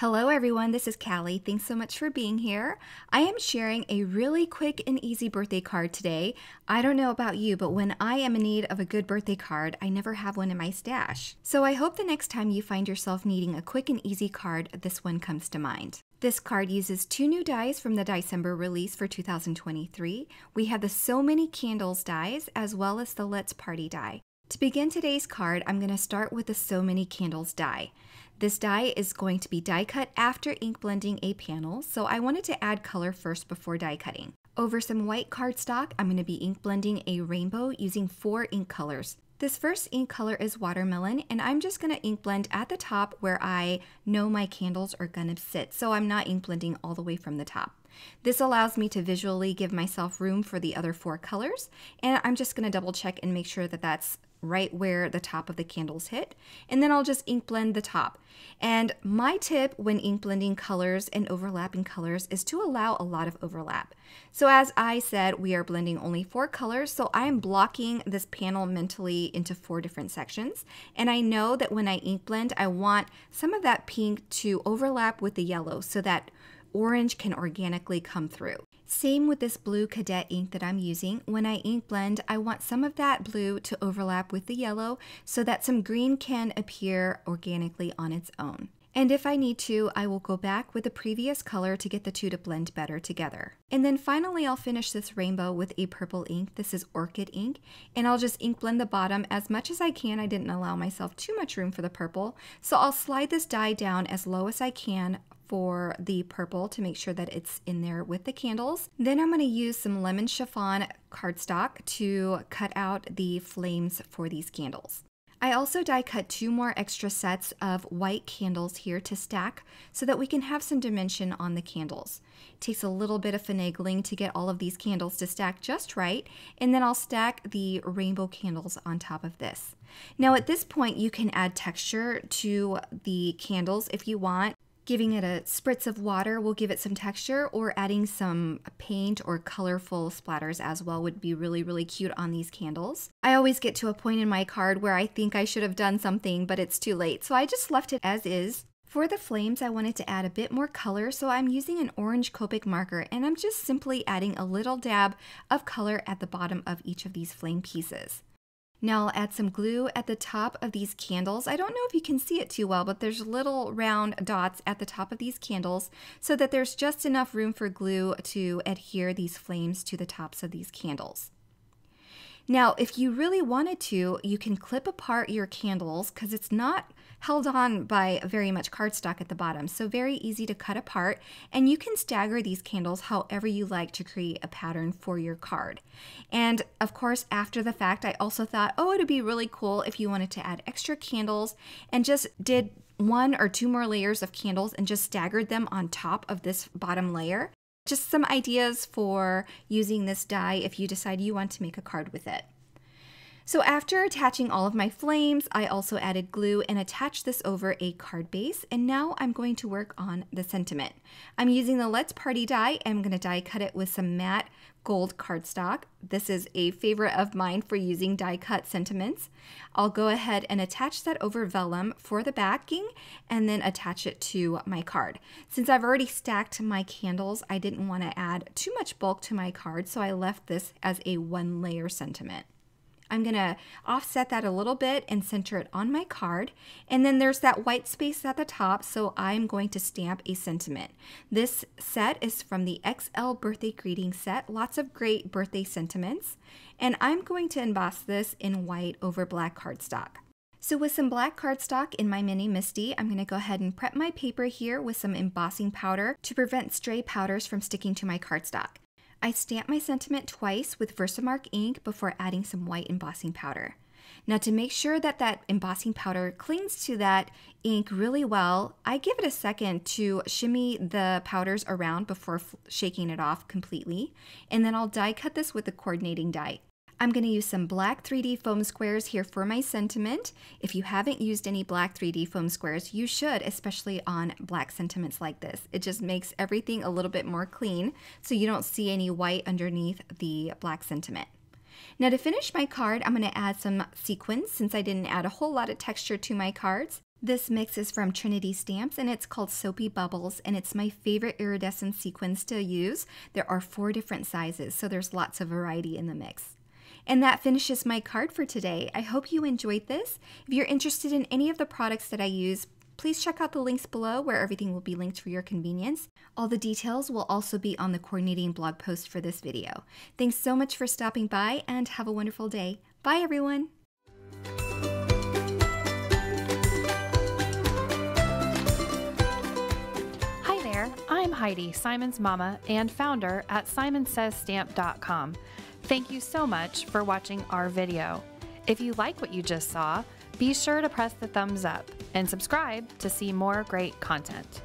Hello everyone, this is Callie. Thanks so much for being here. I am sharing a really quick and easy birthday card today. I don't know about you, but when I am in need of a good birthday card, I never have one in my stash. So I hope the next time you find yourself needing a quick and easy card, this one comes to mind. This card uses 2 new dies from the December release for 2023. We have the So Many Candles dies as well as the Let's Party die. To begin today's card, I'm going to start with the So Many Candles die. This die is going to be die cut after ink blending a panel, so I wanted to add color first before die cutting. Over some white cardstock, I'm going to be ink blending a rainbow using 4 ink colors. This first ink color is watermelon, and I'm just going to ink blend at the top where I know my candles are going to sit, so I'm not ink blending all the way from the top. This allows me to visually give myself room for the other 4 colors, and I'm just going to double check and make sure that that's right where the top of the candles hit, and then I'll just ink blend the top. And my tip when ink blending colors and overlapping colors is to allow a lot of overlap. So as I said, we are blending only 4 colors, so I'm blocking this panel mentally into 4 different sections, and I know that when I ink blend, I want some of that pink to overlap with the yellow so that orange can organically come through. Same with this blue Cadette ink that I'm using. When I ink blend, I want some of that blue to overlap with the yellow so that some green can appear organically on its own. And if I need to, I will go back with the previous color to get the 2 to blend better together. And then finally, I'll finish this rainbow with a purple ink. This is ORCHID ink, and I'll just ink blend the bottom as much as I can. I didn't allow myself too much room for the purple, so I'll slide this die down as low as I can for the purple to make sure that it's in there with the candles. Then I'm going to use some lemon chiffon cardstock to cut out the flames for these candles. I also die cut 2 more extra sets of white candles here to stack so that we can have some dimension on the candles. It takes a little bit of finagling to get all of these candles to stack just right, and then I'll stack the rainbow candles on top of this. Now at this point you can add texture to the candles if you want. Giving it a spritz of water will give it some texture, or adding some paint or colorful splatters as well would be really cute on these candles. I always get to a point in my card where I think I should have done something, but it's too late, so I just left it as is. For the flames, I wanted to add a bit more color, so I'm using an orange Copic marker, and I'm just simply adding a little dab of color at the bottom of each of these flame pieces. Now I'll add some glue at the top of these candles. I don't know if you can see it too well, but there's little round dots at the top of these candles so that there's just enough room for glue to adhere these flames to the tops of these candles. Now, if you really wanted to, you can clip apart your candles because it's not held on by very much cardstock at the bottom, so very easy to cut apart, and you can stagger these candles however you like to create a pattern for your card. And of course, after the fact, I also thought, oh, it'd be really cool if you wanted to add extra candles and just did 1 or 2 more layers of candles and just staggered them on top of this bottom layer. Just some ideas for using this die if you decide you want to make a card with it. So after attaching all of my flames, I also added glue and attached this over a card base, and now I'm going to work on the sentiment. I'm using the Let's Party die, and I'm going to die cut it with some matte gold cardstock. This is a favorite of mine for using die cut sentiments. I'll go ahead and attach that over vellum for the backing and then attach it to my card. Since I've already stacked my candles, I didn't want to add too much bulk to my card, so I left this as a 1-layer sentiment. I'm going to offset that a little bit and center it on my card. And then there's that white space at the top, so I'm going to stamp a sentiment. This set is from the XL birthday greeting set. Lots of great birthday sentiments. And I'm going to emboss this in white over black cardstock. So with some black cardstock in my mini MISTI, I'm going to go ahead and prep my paper here with some embossing powder to prevent stray powders from sticking to my cardstock. I stamp my sentiment twice with Versamark ink before adding some white embossing powder. Now to make sure that that embossing powder clings to that ink really well, I give it a second to shimmy the powders around before shaking it off completely, and then I'll die cut this with the coordinating die. I'm going to use some black 3D foam squares here for my sentiment. If you haven't used any black 3D foam squares, you should, especially on black sentiments like this. It just makes everything a little bit more clean so you don't see any white underneath the black sentiment. Now to finish my card, I'm going to add some sequins since I didn't add a whole lot of texture to my cards. This mix is from Trinity Stamps and it's called Soapy Bubbles, and it's my favorite iridescent sequins to use. There are 4 different sizes, so there's lots of variety in the mix. And that finishes my card for today. I hope you enjoyed this. If you're interested in any of the products that I use, please check out the links below where everything will be linked for your convenience. All the details will also be on the coordinating blog post for this video. Thanks so much for stopping by and have a wonderful day. Bye everyone! I'm Heidi, Simon's mama and founder at simonsaysstamp.com. Thank you so much for watching our video. If you like what you just saw, be sure to press the thumbs up and subscribe to see more great content.